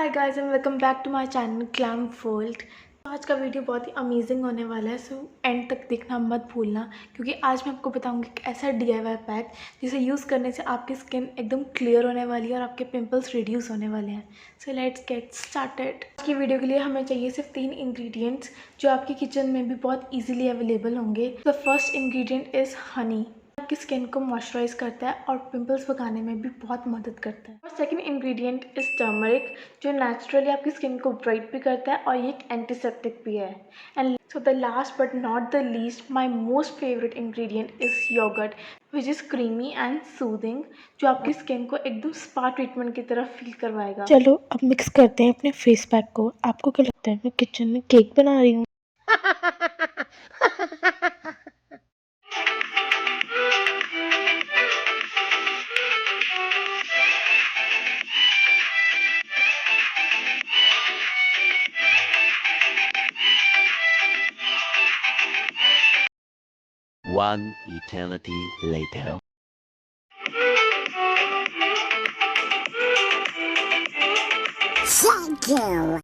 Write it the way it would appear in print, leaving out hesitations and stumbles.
Hi guys and welcome back to my channel glam world. आज का video बहुत ही amazing होने वाला है, सो एंड तक देखना मत भूलना, क्योंकि आज मैं आपको बताऊंगी एक ऐसा DIY पैक जिसे यूज़ करने से आपकी स्किन एकदम क्लियर होने वाली है और आपके पिंपल्स रिड्यूस होने वाले हैं। So let's get started. आज की वीडियो के लिए हमें चाहिए सिर्फ 3 इंग्रेडिएंट्स जो आपकी किचन में भी बहुत ईजिली अवेलेबल होंगे। The first ingredient is Honey. आपकी स्किन को मॉइस्चराइज करता है और पिंपल्स भगाने में भी बहुत मदद करता है। और सेकंड इंग्रेडिएंट इज टर्मरिक, जो नेचुरली आपकी स्किन को ब्राइट भी करता है और ये एक एंटीसेप्टिक भी है। And so the last but not the least, my most favourite ingredient is yogurt, which is creamy and soothing, जो आपकी स्किन को एकदम स्पा ट्रीटमेंट की तरह फील करवाएगा। चलो अब मिक्स करते हैं अपने फेस पैक को। आपको क्या लगता है मैं किचन में केक बना रही हूँ? One eternity later. Thank you.